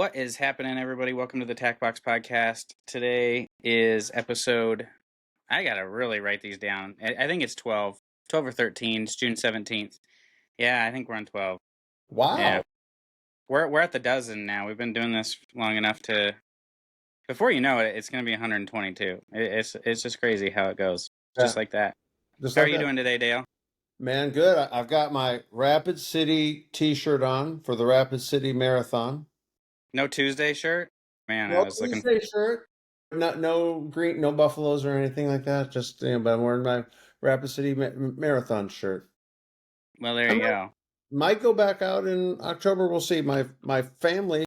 What is happening, everybody? Welcome to the TACBox Podcast. Today is episode, I gotta really write these down. I think it's 12 or 13. It's June 17th. Yeah, I think we're on 12. Wow. Yeah. We're at the dozen now. We've been doing this long enough to, before you know it, it's going to be 122. It's just crazy how it goes. Just like that. How are you doing today, Dale? Man, good. I've got my Rapid City t-shirt on for the Rapid City Marathon. No Tuesday shirt? Man, No I was looking. Tuesday shirt. No green, no buffaloes or anything like that. Just, but I'm wearing my Rapid City Marathon shirt. Well, there you go. Might go back out in October. We'll see. My family,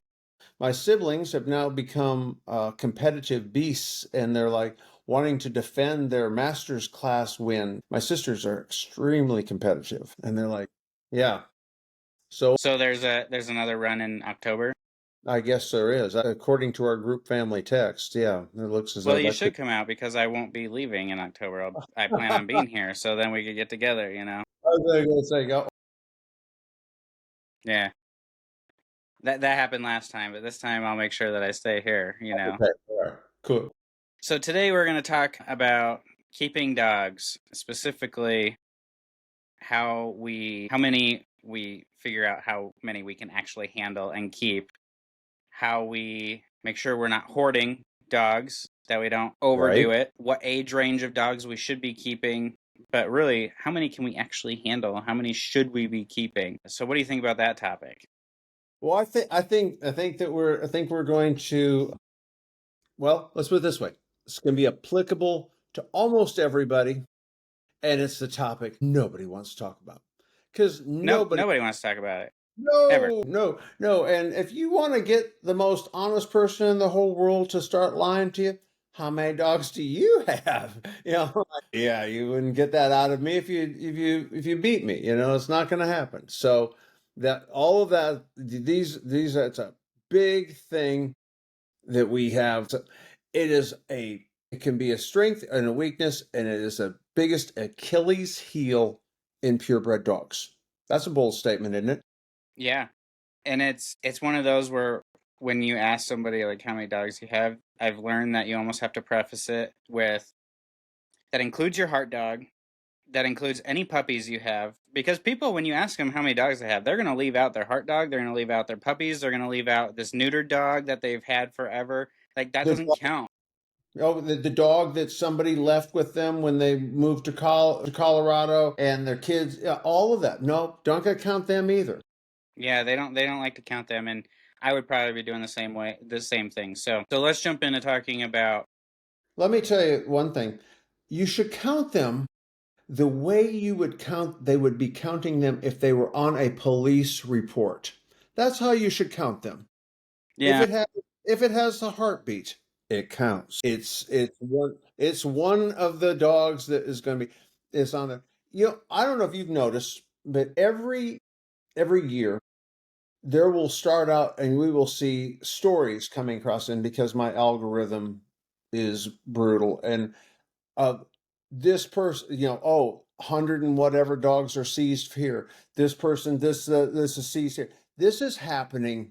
my siblings have now become competitive beasts, and they're like wanting to defend their master's class win. My sisters are extremely competitive, and they're like, yeah. So there's another run in October. I guess there is, according to our group family text. Yeah, it looks as though. Well, you should come out because I won't be leaving in October. I plan on being here, so then we could get together. You know. I was going to say, go. Yeah. That happened last time, but this time I'll make sure that I stay here. You know. Okay, all right. Cool. So today we're going to talk about keeping dogs, specifically how many we figure out how many we can actually handle and keep, how we make sure we're not hoarding dogs, that we don't overdo it, what age range of dogs we should be keeping, but really, how many can we actually handle? How many should we be keeping? So what do you think about that topic? Well, I think we're going to, well, let's put it this way. It's going to be applicable to almost everybody, and it's the topic nobody wants to talk about. Because nobody wants to talk about it. No. And if you want to get the most honest person in the whole world to start lying to you, how many dogs do you have? Yeah, you wouldn't get that out of me if you beat me. It's not going to happen. So that's a big thing that we have. It can be a strength and a weakness, and it is the biggest Achilles heel in purebred dogs. That's a bold statement, isn't it? Yeah. And it's one of those where when you ask somebody like how many dogs you have, I've learned that you almost have to preface it with that includes your heart dog, that includes any puppies you have, because people, when you ask them how many dogs they have, they're going to leave out their heart dog, they're going to leave out their puppies, they're going to leave out this neutered dog that they've had forever. Like that doesn't count. Oh, the dog that somebody left with them when they moved to Colorado, and their kids, all of that. No, don't count them either. Yeah, they don't like to count them, and I would probably be doing the same thing. So let's jump into talking about. Let me tell you one thing. You should count them the way you would count. They would be counting them if they were on a police report. That's how you should count them. Yeah. If it has a heartbeat, it counts. It's one of the dogs that is going to be. It's on a. I don't know if you've noticed, but every year there will start out and we will see stories coming across, and because my algorithm is brutal, and this person, 100 and whatever dogs are seized here. This person, this is seized here. This is happening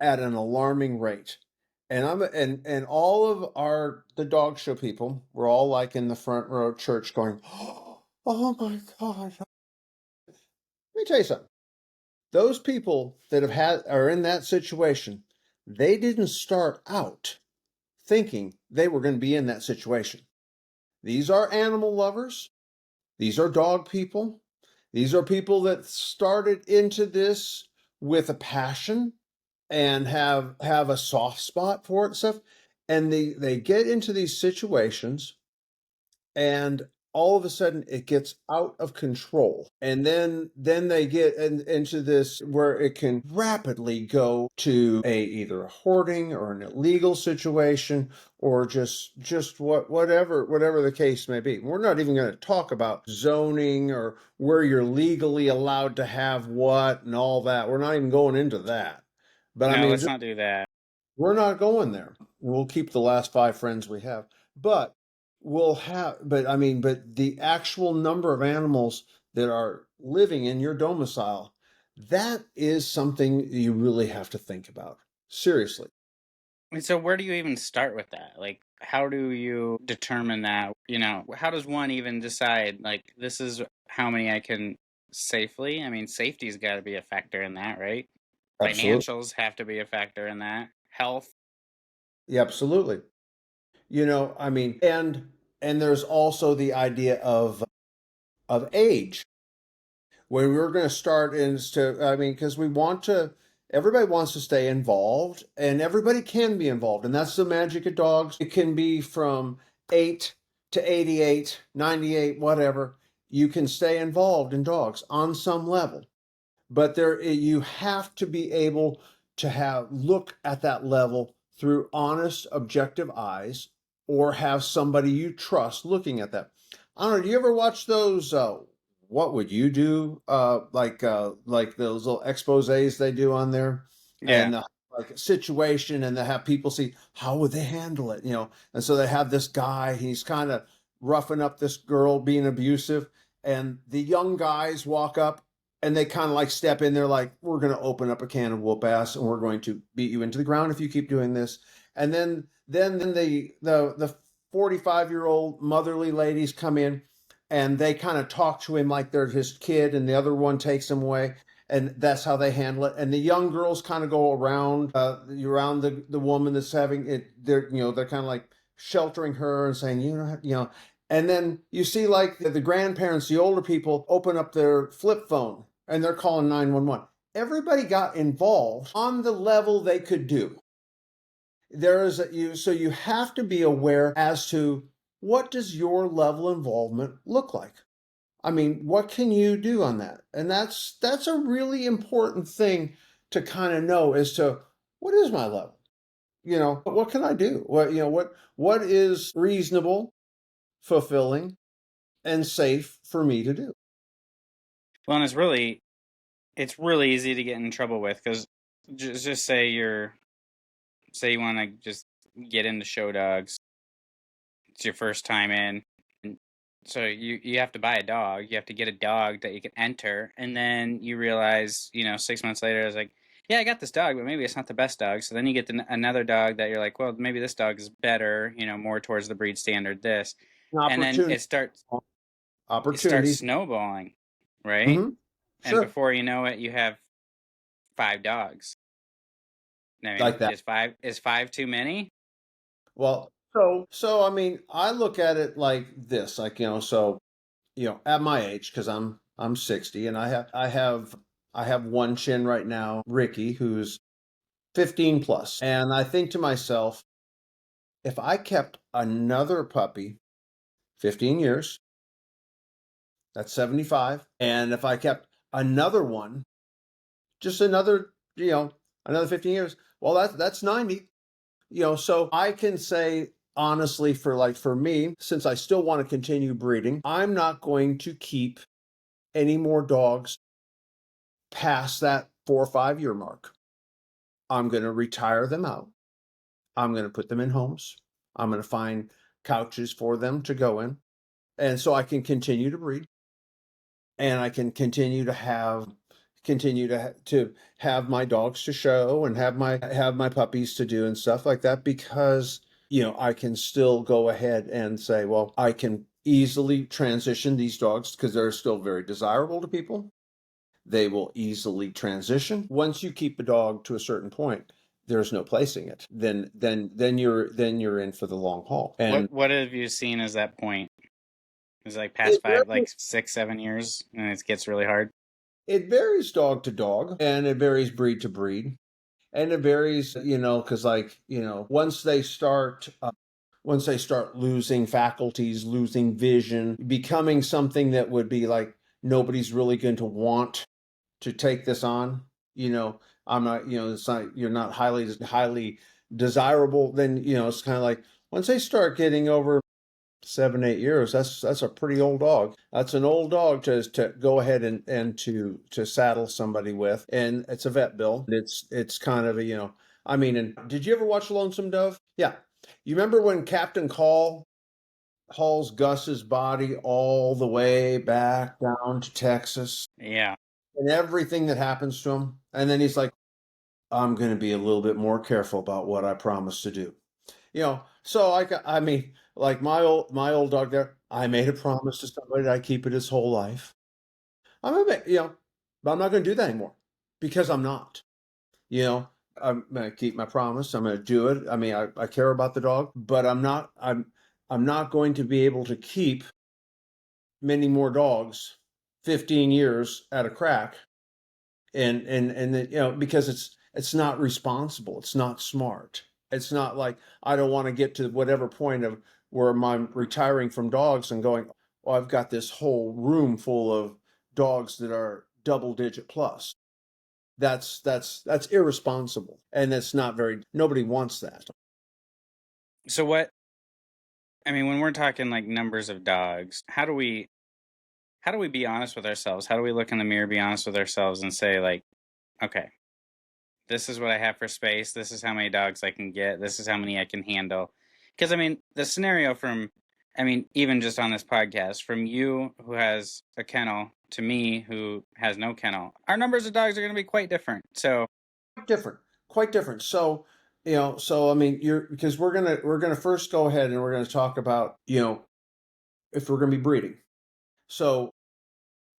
at an alarming rate. And all of the dog show people, we're all like in the front row of church going, oh my God. Let me tell you something. Those people that are in that situation, they didn't start out thinking they were going to be in that situation. These are animal lovers. These are dog people. These are people that started into this with a passion and have a soft spot for it and stuff. And they get into these situations, and all of a sudden it gets out of control. And then they get into this where it can rapidly go to either a hoarding or an illegal situation, or just whatever the case may be. We're not even going to talk about zoning or where you're legally allowed to have what and all that. We're not even going into that. But no, let's not do that. We're not going there. We'll keep the last 5 friends we have. But the actual number of animals that are living in your domicile, that is something you really have to think about. Seriously. And so where do you even start with that? Like, how do you determine that? How does one even decide, like, this is how many I can safely? I mean, safety's got to be a factor in that, right? Absolutely. Financials have to be a factor in that. Health. Yeah, absolutely. I mean, and there's also the idea of age. When we're going to start into, I mean, because everybody wants to stay involved, and everybody can be involved, and that's the magic of dogs. It can be from 8 to 88, 98, whatever. You can stay involved in dogs on some level, but you have to be able to have look at that level through honest, objective eyes, or have somebody you trust looking at that. I don't know. Do you ever watch those? What would you do? Like those little exposés they do on there, Yeah. and like a situation, and they have people see how would they handle it, and so they have this guy. He's kind of roughing up this girl, being abusive, and the young guys walk up and they kind of like step in there like, we're going to open up a can of whoop ass and we're going to beat you into the ground if you keep doing this. And then the 45-year-old motherly ladies come in and they kind of talk to him like they're his kid, and the other one takes him away, and that's how they handle it. And the young girls kind of go around the woman that's having it. They're kind of like sheltering her and saying, and then you see like the grandparents, the older people open up their flip phone and they're calling 911. Everybody got involved on the level they could do. So you have to be aware as to what does your level of involvement look like. I mean, what can you do on that? And that's a really important thing to kind of know as to what is my level. What can I do? What is reasonable, fulfilling, and safe for me to do. Well, and it's really easy to get in trouble with, because just say you want to just get into show dogs. It's your first time in. And so you have to buy a dog. You have to get a dog that you can enter, and then you realize, 6 months later, it's like, yeah, I got this dog, but maybe it's not the best dog. So then you get another dog that you're like, well, maybe this dog is better, more towards the breed standard. This, and then Opportunity. it starts Opportunities. snowballing, right? Mm-hmm. And Sure. before you know it, you have 5 dogs. I mean, Like that. is five too many? Well, so I mean, I look at it like this, like, at my age, because I'm 60, and I have one chin right now, Ricky, who's 15 plus. And I think to myself, if I kept another puppy 15 years, that's 75. And if I kept another one, just another 15 years, well, that's 90. So I can say honestly, for me, since I still want to continue breeding, I'm not going to keep any more dogs past that 4 or 5 year mark. I'm going to retire them out. I'm going to put them in homes. I'm going to find couches for them to go in. And so I can continue to breed, and I can continue to have my dogs to show, and have my puppies to do and stuff like that, because I can still go ahead and say, well, I can easily transition these dogs because they're still very desirable to people. They will easily transition. Once you keep a dog to a certain point, there's no placing it. Then you're in for the long haul. And What have you seen as that point? Is it like it past five, like 6, 7 years, and it gets really hard? it varies dog to dog, and it varies breed to breed. And it varies, because once they start losing faculties, losing vision, becoming something that would be like nobody's really going to want to take this on. I'm not, it's not, you're not highly desirable. Then it's kind of like once they start getting over 7, 8 years, that's a pretty old dog. That's an old dog to go ahead and to saddle somebody with, and it's a vet bill. It's kind of I mean, and did you ever watch Lonesome Dove? Yeah, you remember when Captain Call hauls Gus's body all the way back down to Texas, Yeah. and everything that happens to him, and then he's like, I'm going to be a little bit more careful about what I promise to do. So I mean, like my old dog there, I made a promise to somebody that I keep it his whole life. But I'm not going to do that anymore because I'm not. You know, I'm going to keep my promise. I'm going to do it. I mean, I care about the dog, but I'm not going to be able to keep many more dogs 15 years at a crack and because it's not responsible, it's not smart, it's not like I don't want to get to whatever point of where I'm retiring from dogs and going, oh, I've got this whole room full of dogs that are double digit plus. That's irresponsible, and that's not very, nobody wants that. So what, I mean, when we're talking like numbers of dogs, how do we be honest with ourselves? How do we look in the mirror, be honest with ourselves and say like, okay, this is what I have for space. This is how many dogs I can get. This is how many I can handle. Because, I mean, the scenario from, I mean, even just on this podcast, from you who has a kennel to me who has no kennel, our numbers of dogs are going to be quite different. So, Different, quite different. So I mean, you're because we're gonna first go ahead and we're gonna talk about if we're gonna be breeding. So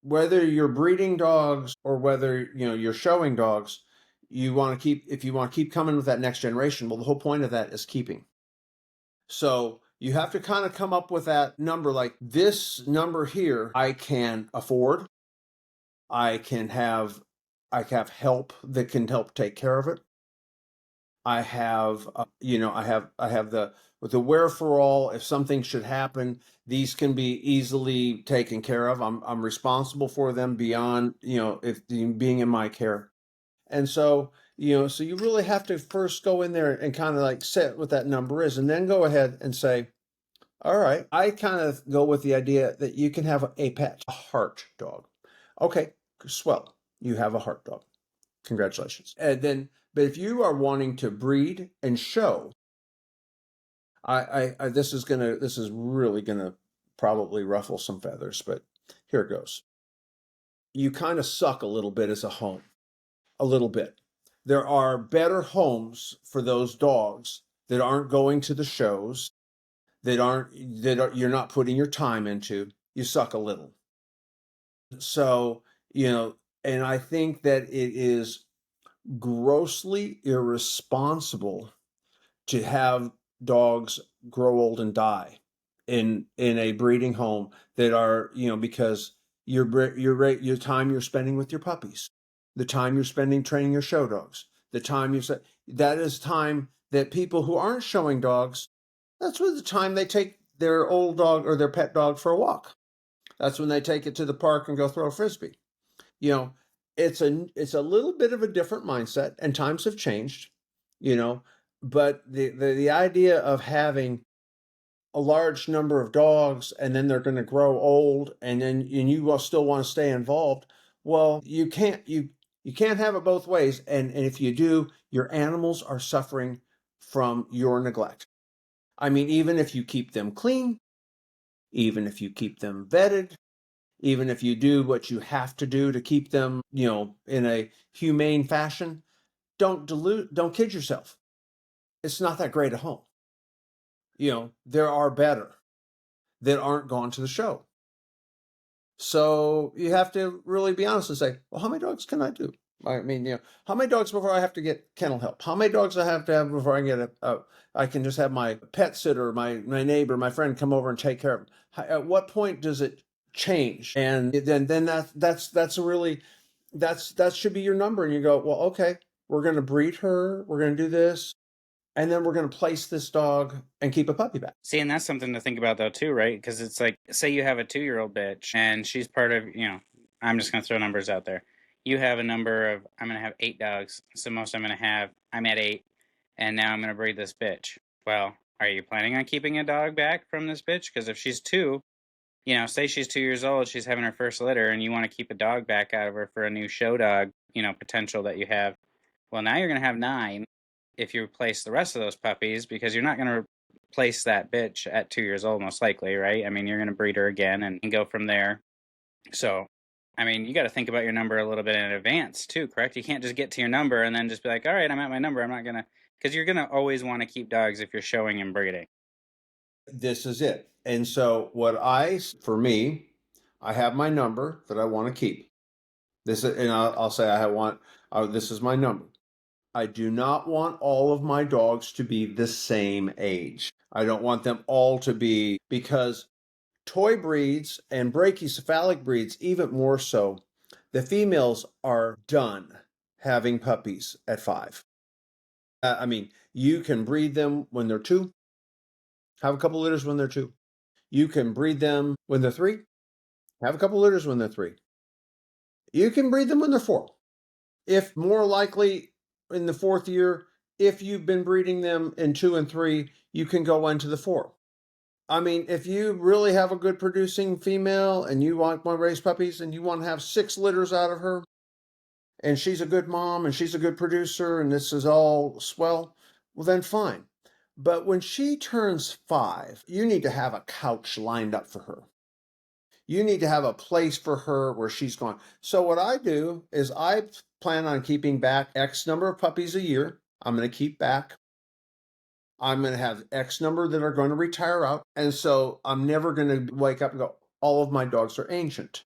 whether you're breeding dogs or whether you're showing dogs, you want to keep if you want to keep coming with that next generation. Well, the whole point of that is keeping. So you have to kind of come up with that number, like this number here I can afford. I can have I have help that can help take care of it. I have I have the with the wherefore if something should happen, these can be easily taken care of. I'm responsible for them beyond if being in my care. And so you really have to first go in there and kind of like set what that number is, and then go ahead and say, all right, I kind of go with the idea that you can have a pet, a heart dog. Okay, swell. You have a heart dog. Congratulations. And then, but if you are wanting to breed and show, this is really gonna probably ruffle some feathers, but here it goes. You kind of suck a little bit as a home, a little bit. There are better homes for those dogs that aren't going to the shows, you're not putting your time into. You suck a little. So, and I think that it is grossly irresponsible to have dogs grow old and die in a breeding home that are because your time you're spending with your puppies, the time you're spending training your show dogs, the time you said that is time that people who aren't showing dogs, that's where the time they take their old dog or their pet dog for a walk. That's when they take it to the park and go throw a frisbee. you know it's a little bit of a different mindset, and times have changed, you know but the idea of having a large number of dogs and then they're going to grow old and you will still want to stay involved. Well, you can't have it both ways, and if you do, your animals are suffering from your neglect. I mean, even if you keep them clean, even if you keep them vetted, even if you do what you have to do to keep them, in a humane fashion, don't kid yourself. It's not that great a home. There are better that aren't gone to the show. So you have to really be honest and say, well, how many dogs can I do? I mean, how many dogs before I have to get kennel help? How many dogs I have to have before I get I can just have my pet sitter, my neighbor, my friend come over and take care of them? At what point does it change? And then that's a really, that should be your number. And you go, well, okay, we're going to breed her. We're going to do this. And then we're going to place this dog and keep a puppy back. see, and that's something to think about though too, right? Because it's like, say you have a 2-year-old bitch and she's part of, I'm just going to throw numbers out there. You have a number of, I'm going to have 8 dogs. So most I'm going to have, I'm at 8, and now I'm going to breed this bitch. Well, are you planning on keeping a dog back from this bitch? Because if she's 2, say she's 2 years old, she's having her first litter, and you want to keep a dog back out of her for a new show dog, potential that you have. Well, now you're going to have 9 if you replace the rest of those puppies, because you're not going to replace that bitch at 2 years old, most likely, right? I mean, you're going to breed her again and go from there. So I mean, you got to think about your number a little bit in advance too, correct? You can't just get to your number and then just be like, all right, I'm at my number. I'm not going to, because you're going to always want to keep dogs if you're showing and breeding. This is it. And so for me, I have my number that I want to keep. I'll say this is my number. I do not want all of my dogs to be the same age. I don't want them all to be, because toy breeds and brachycephalic breeds, even more so, the females are done having puppies at 5. I mean, you can breed them when they're 2, have a couple litters when they're 2. You can breed them when they're 3, have a couple litters when they're 3. You can breed them when they're 4. If more likely in the 4th year, if you've been breeding them in 2 and 3, you can go into the 4. I mean, if you really have a good producing female and you want to raise puppies and you want to have 6 litters out of her, and she's a good mom and she's a good producer and this is all swell, well then fine. But when she turns 5, you need to have a couch lined up for her. You need to have a place for her where she's gone. So what I do is I plan on keeping back X number of puppies a year. I'm going to keep back. I'm going to have X number that are going to retire out. And so I'm never going to wake up and go, all of my dogs are ancient.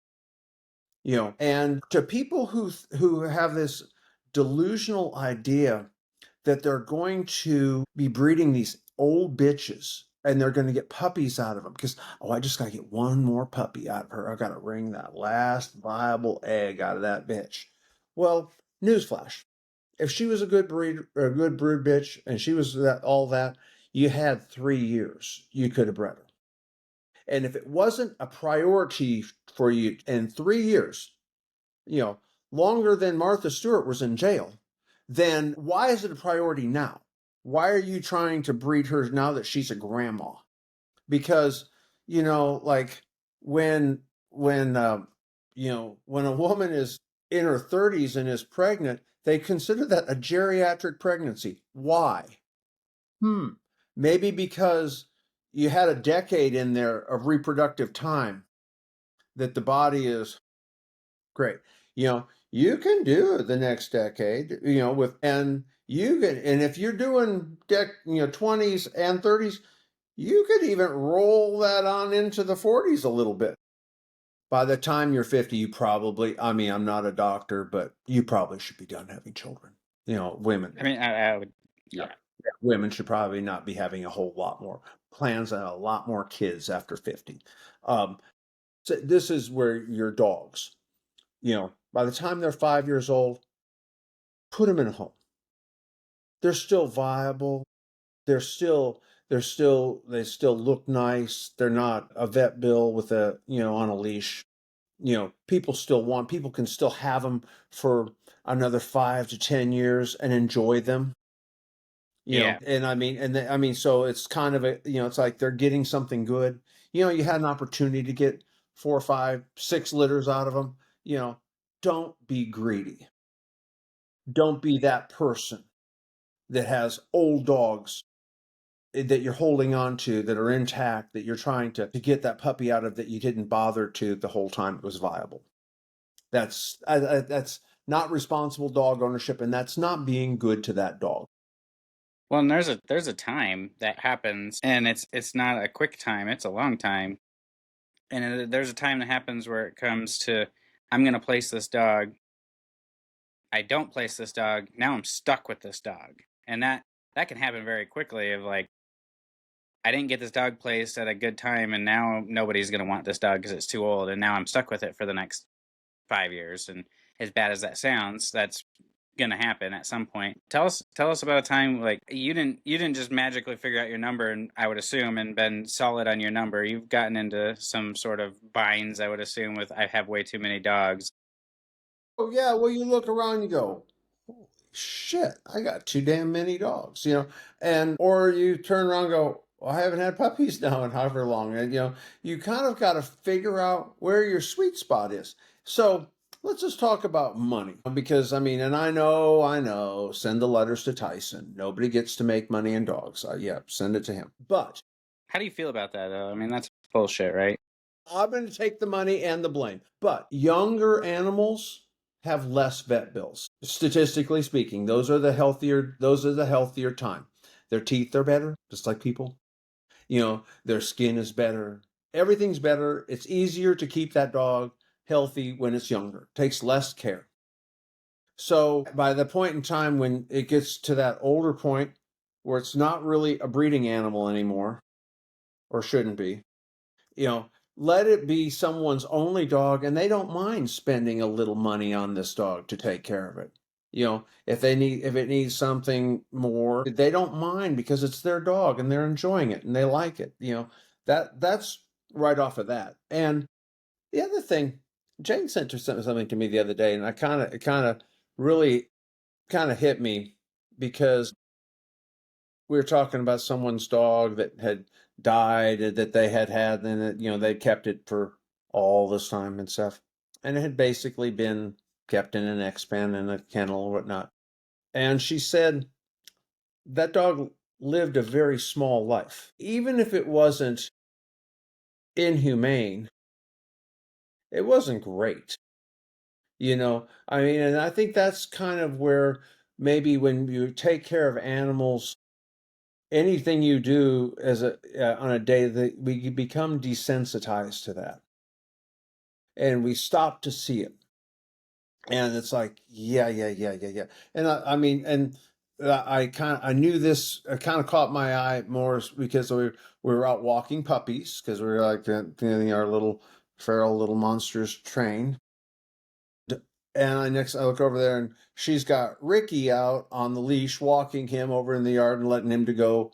And to people who have this delusional idea that they're going to be breeding these old bitches and they're going to get puppies out of them because, I just got to get one more puppy out of her. I got to wring that last viable egg out of that bitch. Well, newsflash. If she was a good breed or a good brood bitch and she was all that, you had 3 years you could have bred her. And if it wasn't a priority for you in 3 years, longer than Martha Stewart was in jail, then why is it a priority now? Why are you trying to breed her now that she's a grandma? Because, like when a woman is in her 30s and is pregnant, they consider that a geriatric pregnancy. Why? Maybe because you had a decade in there of reproductive time that the body is great. You can do it the next decade, and if you're doing 20s and 30s, you could even roll that on into the 40s a little bit. By the time you're 50, you probably, I'm not a doctor, but you probably should be done having children. Women. I mean, I would, yeah. Women should probably not be having a whole lot more plans and a lot more kids after 50. So this is where your dogs, by the time they're 5 years old, put them in a home. They're still viable. They still look nice. They're not a vet bill with on a leash. People can still have them for another 5 to 10 years and enjoy them. And so it's kind of it's like they're getting something good. You had an opportunity to get 4, 5, 6 litters out of them. Don't be greedy. Don't be that person that has old dogs that you're holding on to that are intact, that you're trying to get that puppy out of that you didn't bother to the whole time it was viable. That's not responsible dog ownership, and that's not being good to that dog. Well, and there's a time that happens, and it's not a quick time; it's a long time. And there's a time that happens where it comes to, I'm going to place this dog. I don't place this dog. Now I'm stuck with this dog, and that can happen very quickly. Of like, I didn't get this dog placed at a good time, and now nobody's going to want this dog because it's too old, and now I'm stuck with it for the next 5 years. And as bad as that sounds, that's gonna happen at some point. Tell us about a time like you didn't just magically figure out your number, and I would assume, and been solid on your number. You've gotten into some sort of binds, I would assume, with I have way too many dogs. Oh yeah, well you look around and you go, holy shit, I got too damn many dogs, or you turn around and go, well, I haven't had puppies now in however long, and you kind of got to figure out where your sweet spot is. So let's just talk about money, because and I know, send the letters to Tyson. Nobody gets to make money in dogs. Yeah, send it to him. But how do you feel about that, though? That's bullshit, right? I'm going to take the money and the blame. But younger animals have less vet bills. Statistically speaking, those are the healthier time. Their teeth are better, just like people. Their skin is better. Everything's better. It's easier to keep that dog healthy when it's younger. It takes less care. So by the point in time when it gets to that older point where it's not really a breeding animal anymore, or shouldn't be, let it be someone's only dog, and they don't mind spending a little money on this dog to take care of it. If it needs something more, they don't mind because it's their dog and they're enjoying it and they like it. That's right off of that. And the other thing, Jane sent something to me the other day, and it kind of really hit me because we were talking about someone's dog that had died, that they had, and they kept it for all this time and stuff, and it had basically been kept in an X-pen and a kennel or whatnot. And she said that dog lived a very small life, even if it wasn't inhumane. It wasn't great, I mean, and I think that's kind of where maybe when you take care of animals, anything you do on a day, that we become desensitized to that, and we stop to see it, and it's like, yeah. And I mean, and I knew this kind of caught my eye more because we were out walking puppies, because we were like getting our little feral little monsters trained. And I look over there, and she's got Ricky out on the leash, walking him over in the yard and letting him to go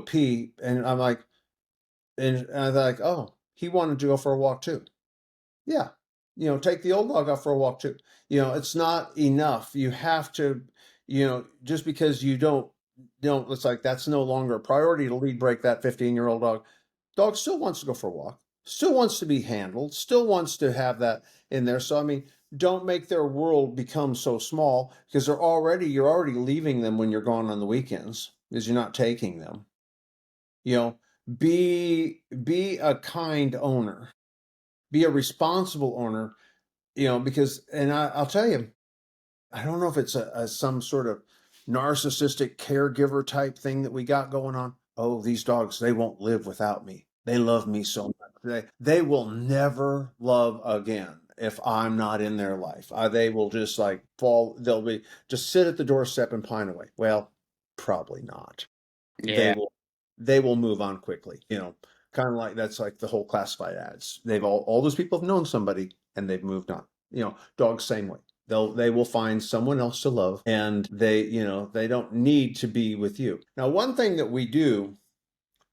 pee. And I'm like, and I was like, oh, he wanted to go for a walk too. Yeah, take the old dog out for a walk too. It's not enough. You have to, just because you don't, it's like that's no longer a priority to lead break that 15-year-old dog. Dog still wants to go for a walk, still wants to be handled, still wants to have that in there. So, I mean, don't make their world become so small, because you're already leaving them when you're gone on the weekends, because you're not taking them. Be a kind owner, be a responsible owner, because, and I'll tell you, I don't know if it's some sort of narcissistic caregiver type thing that we got going on. Oh, these dogs, they won't live without me. They love me so much. They will never love again if I'm not in their life. They will just like fall. They'll be just sit at the doorstep and pine away. Well, probably not. Yeah. They will move on quickly. Kind of like that's like the whole classified ads. They've all those people have known somebody and they've moved on. Dogs same way. They will find someone else to love, and they don't need to be with you. Now, one thing that we do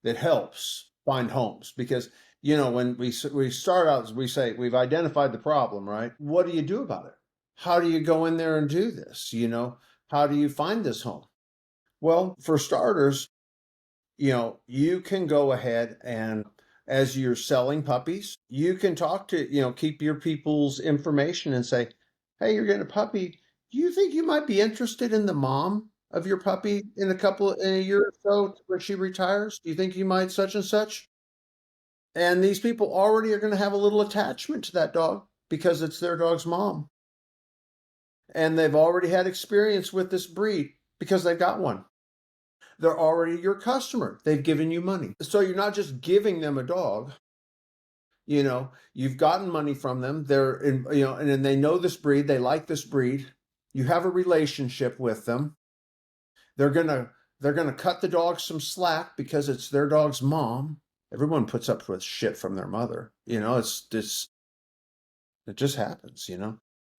that helps find homes, because when we start out, we say we've identified the problem, right? What do you do about it? How do you go in there and do this? How do you find this home? Well, for starters, you can go ahead and, as you're selling puppies, you can talk to, keep your people's information and say, hey, you're getting a puppy. Do you think you might be interested in the mom of your puppy in a year or so when she retires? Do you think you might such and such? And these people already are going to have a little attachment to that dog because it's their dog's mom. And they've already had experience with this breed because they've got one. They're already your customer. They've given you money. So you're not just giving them a dog. You've gotten money from them. They're in, and then they know this breed. They like this breed. You have a relationship with them. They're gonna cut the dog some slack because it's their dog's mom. Everyone puts up with shit from their mother. It just happens.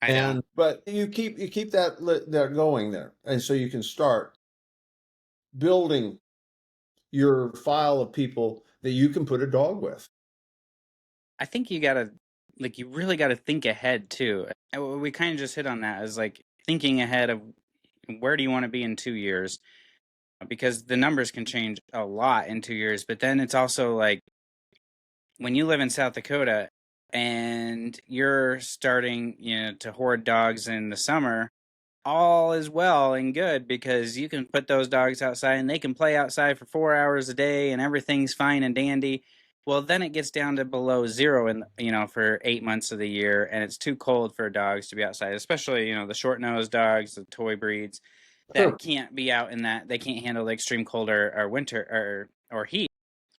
I know. But you keep that going there, and so you can start building your file of people that you can put a dog with. I think you really gotta think ahead too. We kind of just hit on that, as like thinking ahead of where do you want to be in 2 years, because the numbers can change a lot in 2 years. But then it's also like, when you live in South Dakota and you're starting, to hoard dogs in the summer, all is well and good, because you can put those dogs outside and they can play outside for 4 hours a day and everything's fine and dandy. Well, then it gets down to below zero for 8 months of the year, and it's too cold for dogs to be outside, especially, the short-nosed dogs, the toy breeds that Sure. can't be out in that, they can't handle the extreme cold or winter or heat.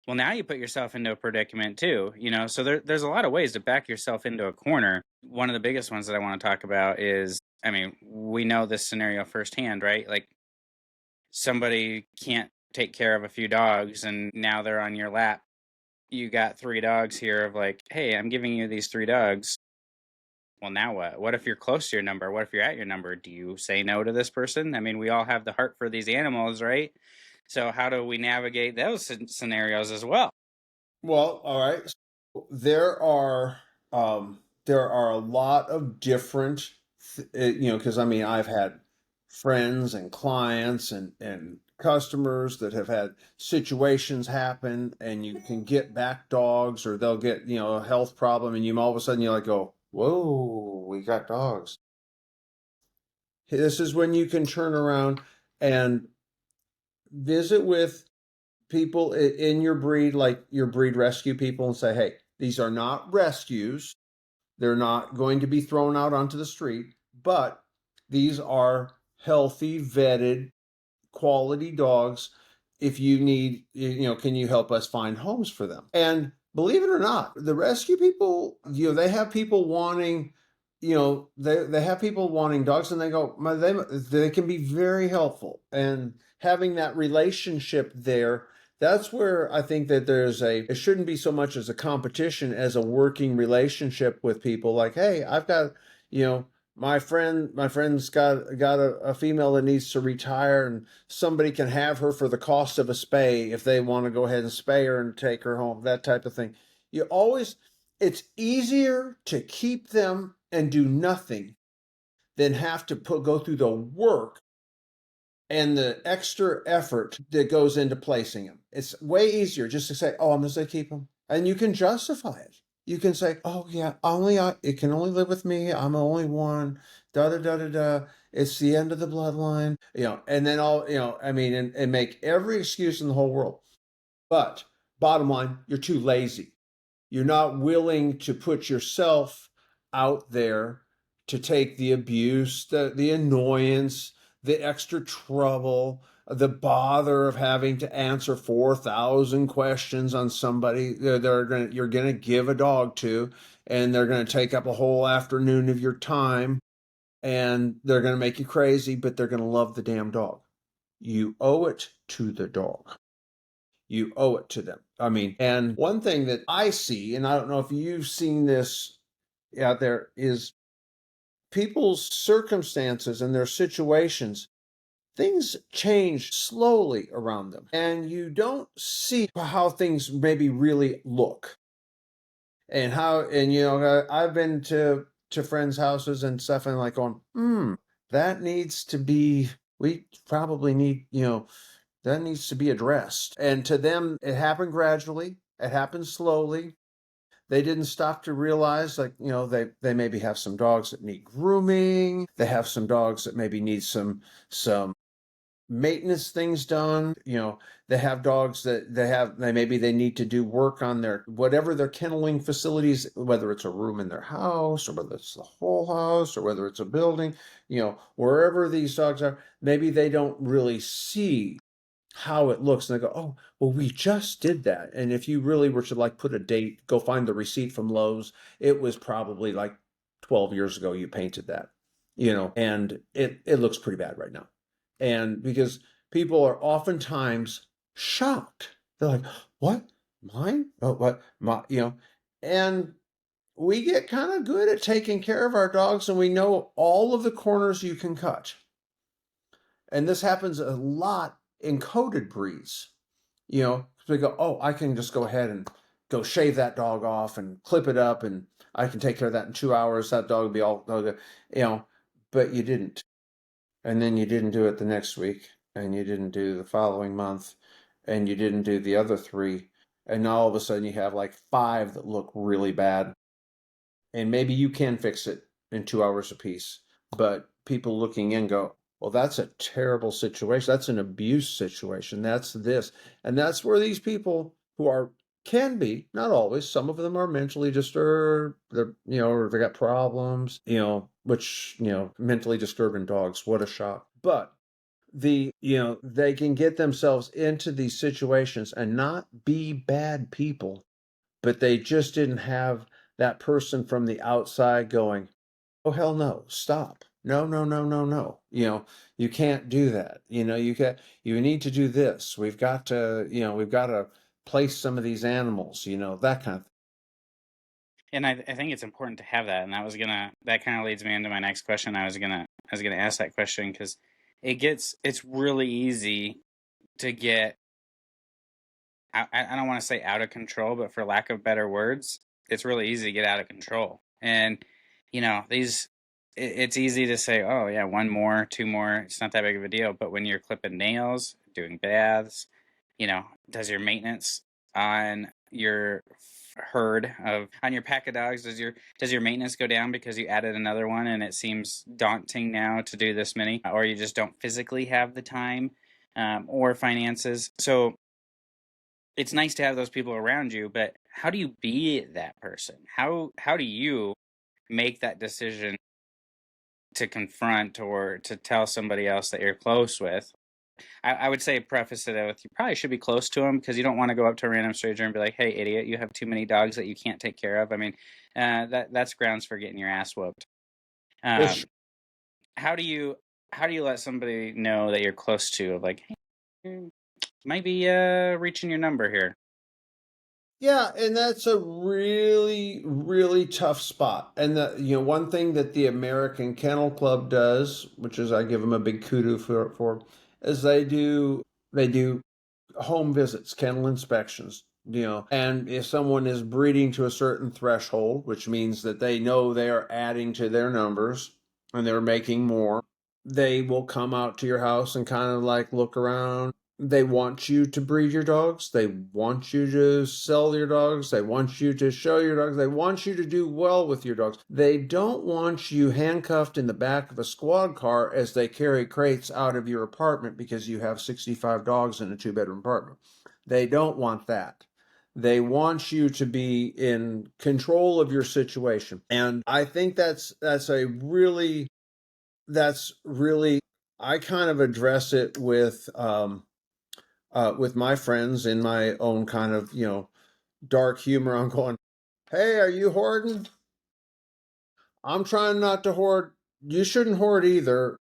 Well, now you put yourself into a predicament too, so there's a lot of ways to back yourself into a corner. One of the biggest ones that I want to talk about is, I mean, we know this scenario firsthand, right? Like, somebody can't take care of a few dogs and now they're on your lap. You got three dogs here of like, hey, I'm giving you these three dogs. Well, now what? What if you're close to your number? What if you're at your number? Do you say no to this person? I mean, we all have the heart for these animals, right? So how do we navigate those scenarios as well? Well, all right. There are there are a lot of different, because I mean, I've had friends and clients and customers that have had situations happen, and you can get back dogs, or they'll get, a health problem, and you all of a sudden you're like, go, whoa, we got dogs. This is when you can turn around and visit with people in your breed, like your breed rescue people, and say, hey, these are not rescues. They're not going to be thrown out onto the street, but these are healthy, vetted, quality dogs. If you need, can you help us find homes for them? And believe it or not, the rescue people, they have people wanting, they have people wanting dogs, and they go, they can be very helpful. And having that relationship there, that's where I think that it shouldn't be so much as a competition as a working relationship with people. Like, hey, I've got, my friend's got a female that needs to retire, and somebody can have her for the cost of a spay if they want to go ahead and spay her and take her home, that type of thing. You always, it's easier to keep them and do nothing than have to go through the work and the extra effort that goes into placing them. It's way easier just to say, oh, I'm just going to keep them. And you can justify it. You can say, oh, yeah, it can only live with me. I'm the only one. Da da da da da. It's the end of the bloodline. And then and make every excuse in the whole world. But bottom line, you're too lazy. You're not willing to put yourself out there to take the abuse, the annoyance, the extra trouble, the bother of having to answer 4,000 questions on somebody you're going to give a dog to, and they're going to take up a whole afternoon of your time, and they're going to make you crazy, but they're going to love the damn dog. You owe it to the dog. You owe it to them. I mean, and one thing that I see, and I don't know if you've seen this out there, is people's circumstances and their situations. Things change slowly around them, and you don't see how things maybe really look. And I've been to friends' houses and stuff, and like going, that needs to be. We probably need, that needs to be addressed. And to them, it happened gradually. It happened slowly. They didn't stop to realize, like, they maybe have some dogs that need grooming. They have some dogs that maybe need some maintenance things done. They have dogs that they need to do work on their whatever their kenneling facilities, whether it's a room in their house or whether it's the whole house or whether it's a building, wherever these dogs are, maybe they don't really see how it looks, and they go, oh, well, we just did that. And if you really were to like put a date, go find the receipt from Lowe's, it was probably like 12 years ago you painted that, and it looks pretty bad right now. And because people are oftentimes shocked, they're like, what, mine? Oh, what, my, and we get kind of good at taking care of our dogs, and we know all of the corners you can cut. And this happens a lot in coated breeds. We go, oh, I can just go ahead and go shave that dog off and clip it up, and I can take care of that in 2 hours. That dog will be all good, but you didn't. And then you didn't do it the next week, and you didn't do the following month, and you didn't do the other three. And now all of a sudden you have like five that look really bad. And maybe you can fix it in 2 hours apiece, but people looking in go, well, that's a terrible situation. That's an abuse situation. That's this. And that's where these people who are Can be, not always. Some of them are mentally disturbed. They're, or they got problems, which, mentally disturbing dogs, what a shock. But they can get themselves into these situations and not be bad people, but they just didn't have that person from the outside going, oh, hell no, stop. No, no, no, no, no. You can't do that. You need to do this. We've got to place some of these animals, that kind of thing. And I think it's important to have that. And that kind of leads me into my next question. I was gonna ask that question because it's really easy to get, I don't want to say out of control, but for lack of better words, it's really easy to get out of control. And it's easy to say, oh yeah, one more, two more, it's not that big of a deal. But when you're clipping nails, doing baths, does your maintenance on your herd of on your pack of dogs, does your maintenance go down because you added another one and it seems daunting now to do this many, or you just don't physically have the time, or finances? So it's nice to have those people around you, but how do you be that person? How do you make that decision to confront or to tell somebody else that you're close with? I would say preface it with, you probably should be close to them, because you don't want to go up to a random stranger and be like, "Hey, idiot, you have too many dogs that you can't take care of." I mean, that's grounds for getting your ass whooped. It's, Um, how do you how do you let somebody know that you're close to, of like, hey, you might be reaching your number here? yeah, and that's a really, really tough spot. And one thing that the American Kennel Club does, which is I give them a big kudo for, is they do home visits, kennel inspections, and if someone is breeding to a certain threshold, which means that they know they are adding to their numbers and they're making more, they will come out to your house and kind of like look around. They want you to breed your dogs. They want you to sell your dogs. They want you to show your dogs. They want you to do well with your dogs. They don't want you handcuffed in the back of a squad car as they carry crates out of your apartment because you have 65 dogs in a 2-bedroom apartment. They don't want that. They want you to be in control of your situation. And I think that's really, I kind of address it with my friends in my own kind of, dark humor. I'm going, hey, are you hoarding? I'm trying not to hoard. You shouldn't hoard either.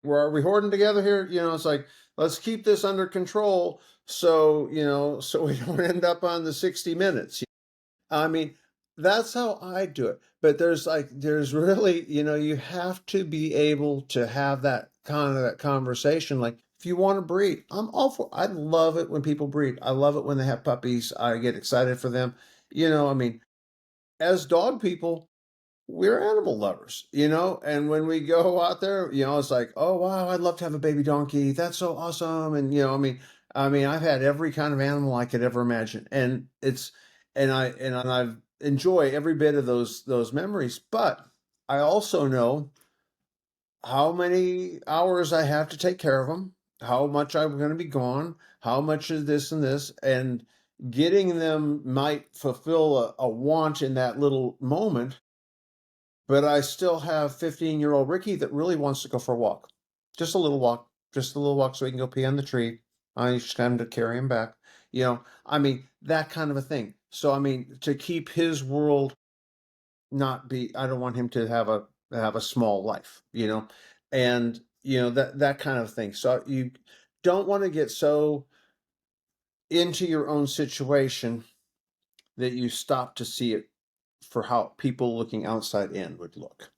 Are we hoarding together here? It's like, let's keep this under control so we don't end up on the 60 minutes. I mean, that's how I do it. But there's really, you have to be able to have that conversation. Like, if you want to breed, I'm all for. I love it when people breed. I love it when they have puppies. I get excited for them. I mean, as dog people, we're animal lovers, and when we go out there, it's like, oh wow, I'd love to have a baby donkey. That's so awesome. And I mean, I've had every kind of animal I could ever imagine, and I've enjoy every bit of those memories. But I also know how many hours I have to take care of them, how much I'm going to be gone, how much of this and this, and getting them might fulfill a want in that little moment, but I still have 15-year-old Ricky that really wants to go for a walk. Just a little walk so he can go pee on the tree. I just kind of carry him back. I mean, that kind of a thing. So, I mean, to keep his world not be, I don't want him to have a small life, and, that kind of thing. So you don't want to get so into your own situation that you stop to see it for how people looking outside in would look.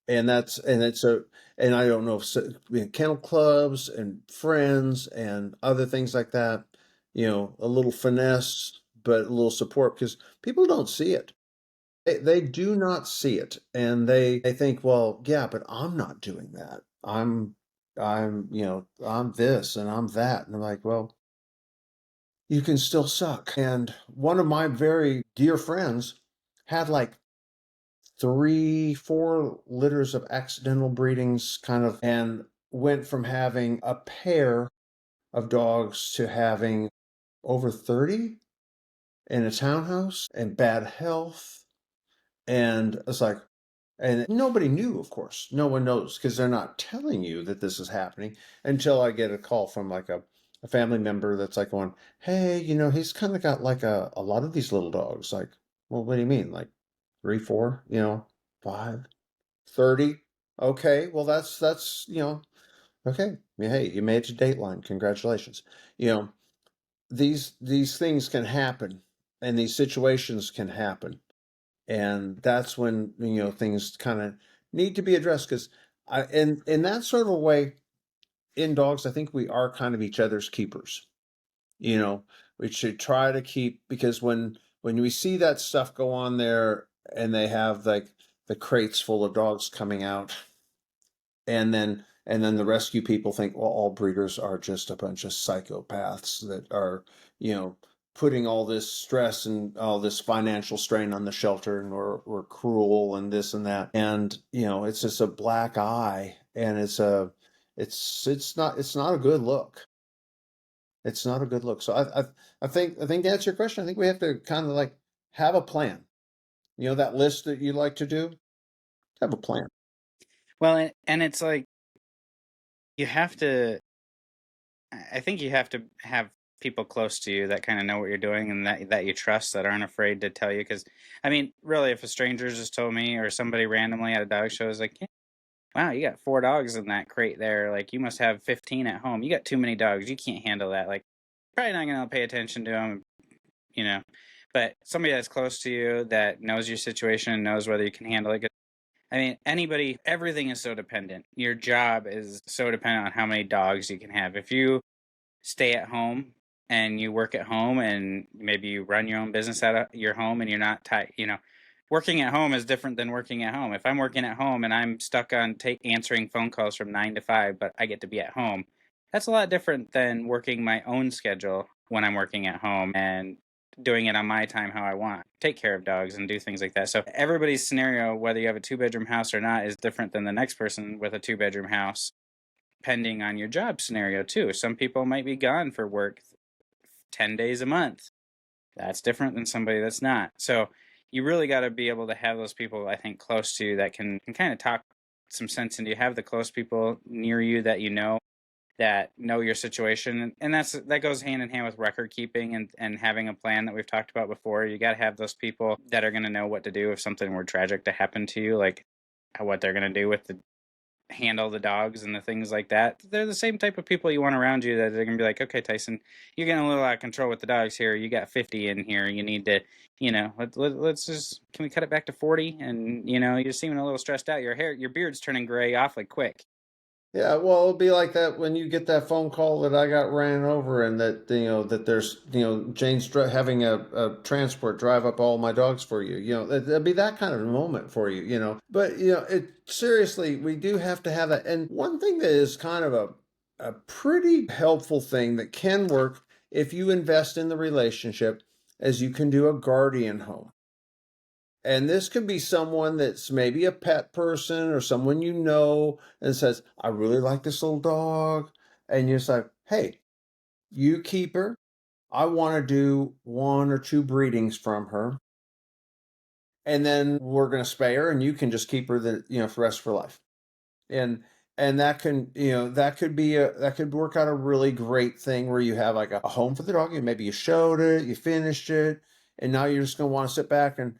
And I don't know if kennel clubs and friends and other things like that, a little finesse, but a little support, because people don't see it. They do not see it, and they think, well, yeah, but I'm not doing that. I'm this and I'm that, and I'm like, well, you can still suck. And one of my very dear friends had like 3, 4 litters of accidental breedings, kind of, and went from having a pair of dogs to having over 30. in a townhouse and bad health. And it's like, and nobody knew, of course. No one knows because they're not telling you that this is happening until I get a call from like a family member that's like going, hey, he's kind of got like a lot of these little dogs. Like, well, what do you mean? Like three, four, 5, 30? Okay, well, okay. Yeah, hey, you made it to Dateline. Congratulations. You know, these things can happen and these situations can happen. And that's when, things kind of need to be addressed because in that sort of a way, in dogs, I think we are kind of each other's keepers. You know, we should try to keep, because when we see that stuff go on there and they have like the crates full of dogs coming out, and then the rescue people think, well, all breeders are just a bunch of psychopaths that are, you know, putting all this stress and all this financial strain on the shelter, and we're cruel and this and that. And, it's just a black eye, and it's not a good look. It's not a good look. So I think to answer your question, I think we have to kind of like have a plan. That list that you like to do, have a plan. Well, and it's like you have to. I think you have to have people close to you that kind of know what you're doing and that you trust, that aren't afraid to tell you. Because, I mean, really, if a stranger just told me, or somebody randomly at a dog show is like, yeah, wow, you got 4 dogs in that crate there. Like, you must have 15 at home. You got too many dogs. You can't handle that. Like, probably not going to pay attention to them, you know. But somebody that's close to you that knows your situation and knows whether you can handle it. I mean, everything is so dependent. Your job is so dependent on how many dogs you can have. If you stay at home and you work at home and maybe you run your own business out of your home and you're not tight, working at home is different than working at home. If I'm working at home and I'm stuck on answering phone calls from 9 to 5, but I get to be at home, that's a lot different than working my own schedule when I'm working at home and doing it on my time how I want, take care of dogs and do things like that. So everybody's scenario, whether you have a 2 bedroom house or not, is different than the next person with a 2 bedroom house, depending on your job scenario too. Some people might be gone for work 10 days a month. That's different than somebody that's not. So you really got to be able to have those people, I think, close to you that can kind of talk some sense into you. Have the close people near you that know your situation, and that goes hand in hand with record keeping and having a plan that we've talked about before. You got to have those people that are going to know what to do if something were tragic to happen to you, like what they're going to do with handle the dogs and the things like that. They're the same type of people you want around you, that they're gonna be like, okay, Tyson, you're getting a little out of control with the dogs here. You got 50 in here. You need to, let's just, can we cut it back to 40? And you're seeming a little stressed out. Your beard's turning gray awfully quick. Yeah, well, it'll be like that when you get that phone call that I got ran over, and that that there's Jane's having a transport drive up all my dogs for you. It'll be that kind of moment for you. But it seriously, we do have to have that. And one thing that is kind of a pretty helpful thing that can work if you invest in the relationship, is you can do a guardian home. And this could be someone that's maybe a pet person or someone and says, I really like this little dog. And you're just like, hey, you keep her. I want to do 1 or 2 breedings from her. And then we're going to spay her, and you can just keep her for the rest of her life. And that can, that could work out a really great thing where you have like a home for the dog. And maybe you showed it, you finished it, and now you're just going to want to sit back and,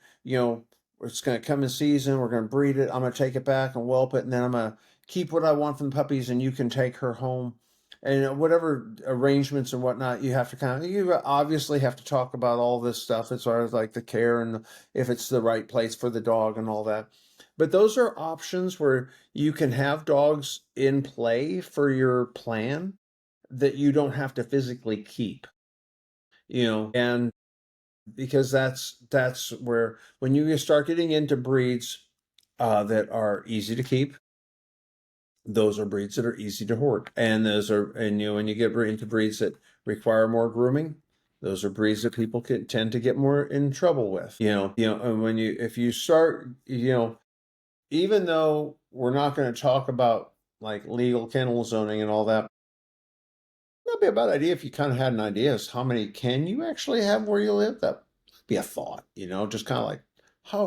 it's going to come in season. We're going to breed it. I'm going to take it back and whelp it. And then I'm going to keep what I want from the puppies, and you can take her home. And whatever arrangements and whatnot, you obviously have to talk about all this stuff as far as like the care and if it's the right place for the dog and all that. But those are options where you can have dogs in play for your plan that you don't have to physically keep, and because that's where, when you start getting into breeds that are easy to keep, those are breeds that are easy to hoard. And when you get into breeds that require more grooming, those are breeds that people can tend to get more in trouble with. And if you start, even though we're not going to talk about like legal kennel zoning and all that, that'd be a bad idea if you kind of had an idea as how many can you actually have where you live. That be a thought, just kind of like how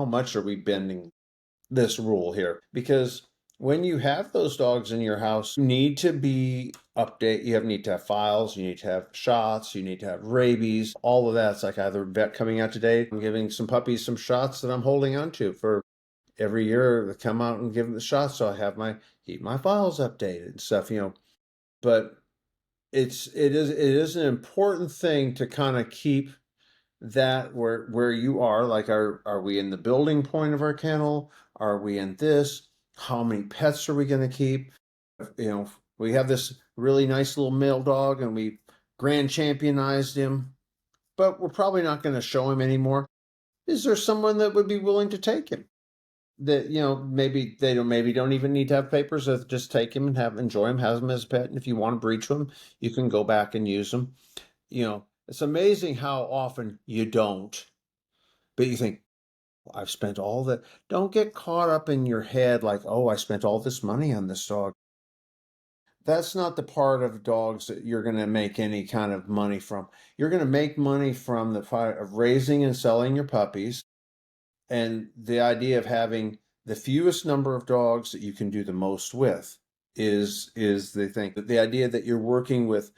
much are we bending this rule here? Because when you have those dogs in your house, you need to be update. Need to have files. You need to have shots. You need to have rabies. All of that's like either vet coming out today. I'm giving some puppies some shots that I'm holding on to for every year to come out and give them the shots. So I have keep my files updated and stuff. But it is an important thing to kind of keep that where you are. Like, are we in the building point of our kennel? Are we in this? How many pets are we going to keep? We have this really nice little male dog and we grand championized him, but we're probably not going to show him anymore. Is there someone that would be willing to take him? That maybe they don't even need to have papers. Just take him and enjoy him, have him as a pet. And if you want to breed to him, you can go back and use him. It's amazing how often you don't, but you think, I've spent all that. Don't get caught up in your head like, oh, I spent all this money on this dog. That's not the part of dogs that you're going to make any kind of money from. You're going to make money from the part of raising and selling your puppies, and the idea of having the fewest number of dogs that you can do the most with is the thing. The idea that you're working with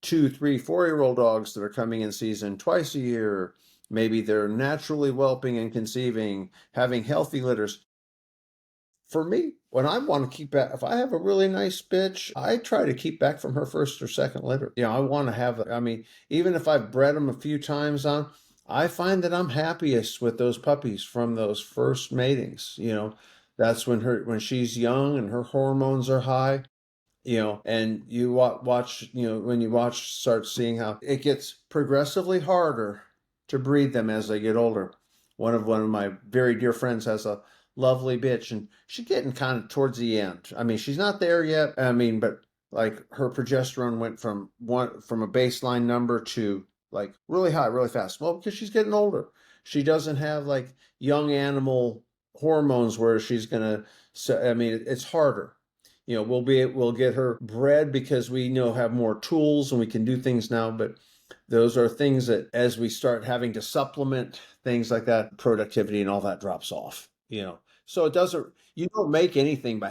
2, 3, 4-year-old dogs that are coming in season twice a year. Maybe they're naturally whelping and conceiving, having healthy litters. For me, when I want to keep back, if I have a really nice bitch, I try to keep back from her first or second litter. I want to have, even if I've bred them a few times I find that I'm happiest with those puppies from those first matings. That's when she's young and her hormones are high. And you watch, when you start seeing how it gets progressively harder to breed them as they get older. One of my very dear friends has a lovely bitch, and she's getting kind of towards the end. She's not there yet. But like her progesterone went from a baseline number to like really high, really fast. Well, because she's getting older. She doesn't have like young animal hormones where she's gonna. So it's harder. We'll get her bred because we have more tools and we can do things now, but those are things that as we start having to supplement things like that, productivity and all that drops off. So you don't make anything by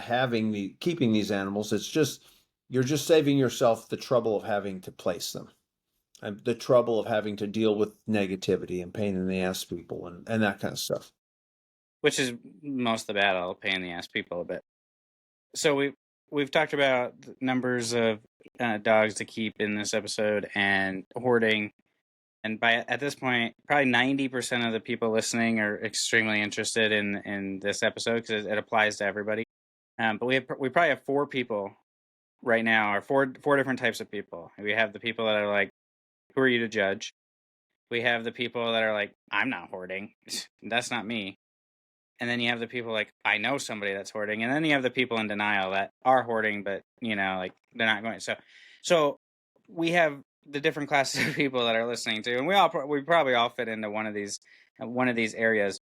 keeping these animals. It's just, you're just saving yourself the trouble of having to place them, and the trouble of having to deal with negativity and pain in the ass people and that kind of stuff. Which is most of the battle, pain in the ass people a bit. So we've talked about numbers of dogs to keep in this episode and hoarding. And at this point, probably 90% of the people listening are extremely interested in this episode because it applies to everybody. But we probably have 4 people right now, or four different types of people. We have the people that are like, who are you to judge? We have the people that are like, I'm not hoarding. That's not me. And then you have the people like, I know somebody that's hoarding. And then you have the people in denial that are hoarding, but like they're not going. So we have the different classes of people that are listening to, and we probably all fit into one of these areas.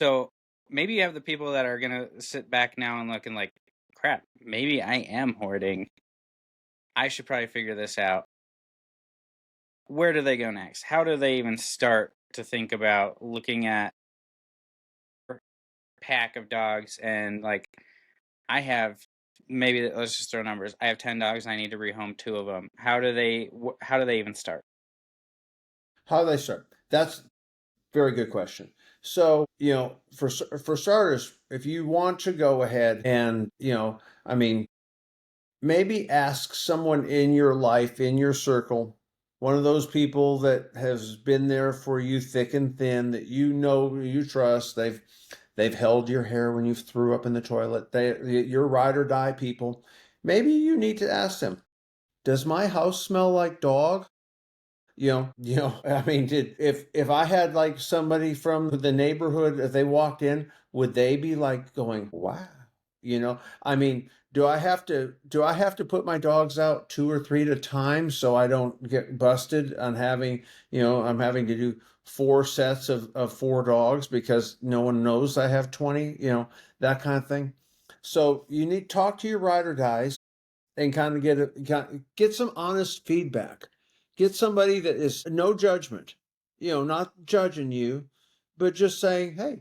So maybe you have the people that are gonna sit back now and look and like, crap, maybe I am hoarding. I should probably figure this out. Where do they go next? How do they even start to think about looking at a pack of dogs and like, I have maybe, let's just throw numbers. I have 10 dogs and I need to rehome 2 of them. How do they even start? How do they start? That's a very good question. So, for starters, if you want to go ahead and, maybe ask someone in your life, in your circle, one of those people that has been there for you thick and thin, that you trust. They've held your hair when you threw up in the toilet. You're ride or die people. Maybe you need to ask them, does my house smell like dog? If I had like somebody from the neighborhood, if they walked in, would they be like going, wow? Do I have to put my dogs out 2 or 3 at a time so I don't get busted on I'm having to do 4 sets of 4 dogs because no one knows I have 20, that kind of thing. So you need to talk to your rider guys and kind of get some honest feedback. Get somebody that is no judgment, not judging you, but just saying, hey,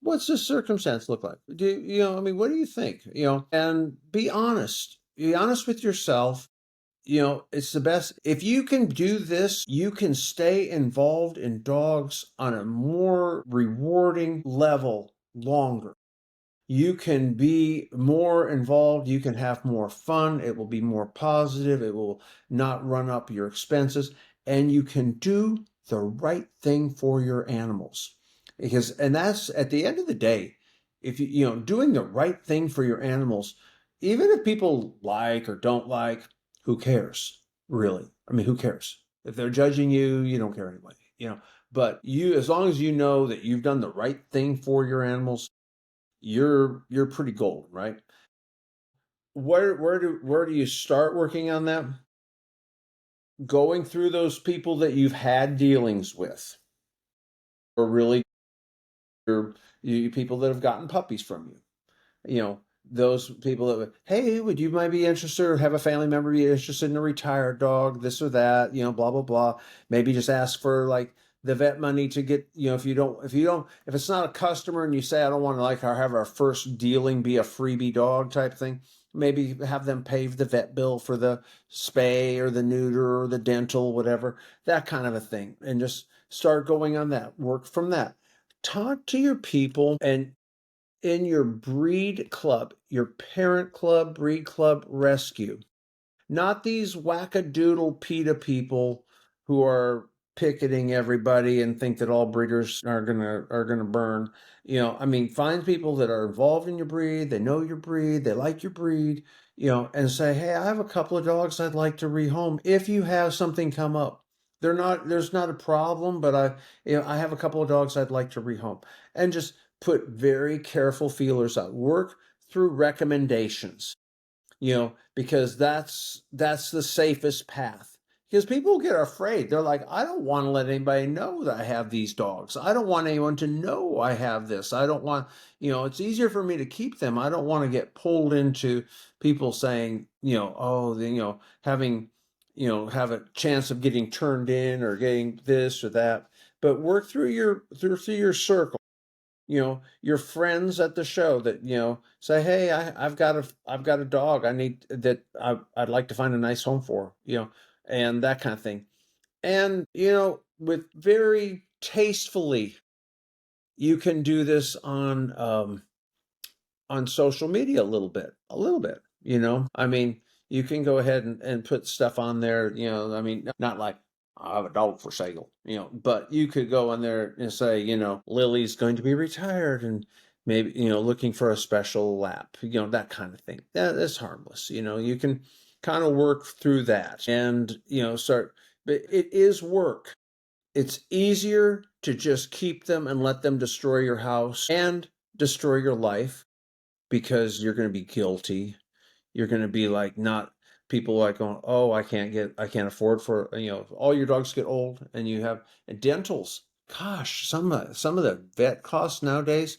what's this circumstance look like? What do you think? And be honest. Be honest with yourself. It's the best. If you can do this, you can stay involved in dogs on a more rewarding level longer. You can be more involved. You can have more fun. It will be more positive. It will not run up your expenses. And you can do the right thing for your animals. And that's at the end of the day, if doing the right thing for your animals, even if people like or don't like, who cares? Really? I mean, who cares? If they're judging you, you don't care anyway. But as long as you know that you've done the right thing for your animals, you're pretty golden, right? Where do you start working on that? Going through those people that you've had dealings with, or really you people that have gotten puppies from you. Those people that, hey, would you might be interested or have a family member be interested in a retired dog, this or that, blah, blah, blah. Maybe just ask for like the vet money to get, if it's not a customer and you say, I don't want to like have our first dealing be a freebie dog type thing, maybe have them pay the vet bill for the spay or the neuter or the dental, whatever, that kind of a thing. And just start going on that, work from that. Talk to your people and in your breed club, your parent club, breed club, rescue. Not these wackadoodle PETA people who are picketing everybody and think that all breeders are gonna burn. Find people that are involved in your breed, they know your breed, they like your breed, and say, hey, I have a couple of dogs I'd like to rehome if you have something come up. There's not a problem, but I have a couple of dogs I'd like to rehome. And just put very careful feelers out. Work through recommendations, because that's the safest path. Because people get afraid. They're like, I don't want to let anybody know that I have these dogs. I don't want anyone to know I have this. I don't want, it's easier for me to keep them. I don't want to get pulled into people saying, having, have a chance of getting turned in or getting this or that. But work through your circle, your friends at the show that say, hey, I've got a dog I need that I'd like to find a nice home for, and that kind of thing. And with very tastefully, you can do this on social media a little bit. You can go ahead and put stuff on there, not like I have a dog for sale, but you could go on there and say, Lily's going to be retired and maybe, looking for a special lap, that kind of thing. That's harmless. You can kind of work through that and, start, but it is work. It's easier to just keep them and let them destroy your house and destroy your life because you're going to be guilty. You're going to be like, not people like going, oh, I can't afford for, all your dogs get old and you have and dentals. Gosh, some of the vet costs nowadays,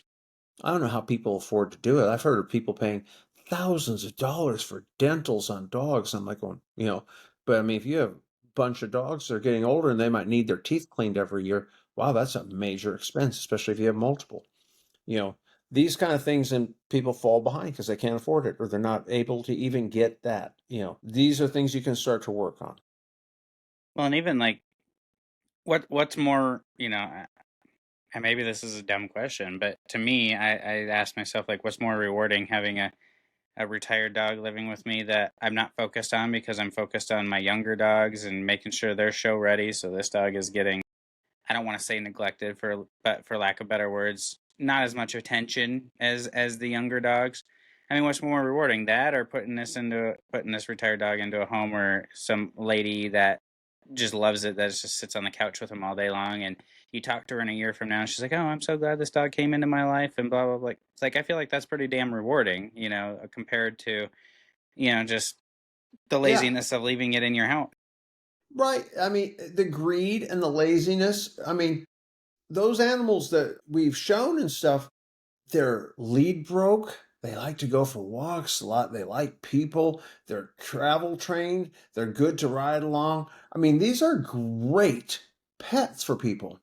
I don't know how people afford to do it. I've heard of people paying thousands of dollars for dentals on dogs. I'm like going, but I mean, if you have a bunch of dogs that are getting older and they might need their teeth cleaned every year, wow, that's a major expense, especially if you have multiple you know these kind of things, and people fall behind because they can't afford it or they're not able to even get that. These are things you can start to work on. Well, and even like what's more, and maybe this is a dumb question, but to me, I ask myself like, what's more rewarding, having a retired dog living with me that I'm not focused on because I'm focused on my younger dogs and making sure they're show ready. So this dog is getting, I don't want to say neglected but for lack of better words, not as much attention as the younger dogs. I mean, what's more rewarding, that or putting this retired dog into a home where some lady that just loves it, that just sits on the couch with him all day long, and you talk to her in a year from now and she's like, oh, I'm so glad this dog came into my life and blah blah blah. It's like, I feel like that's pretty damn rewarding, compared to just the Yeah, laziness of leaving it in your house. right. I mean, the greed and the laziness. I mean, those animals that we've shown and stuff, their lead broke, They like to go for walks a lot. They like people. They're travel trained. They're good to ride along. I mean, these are great pets for people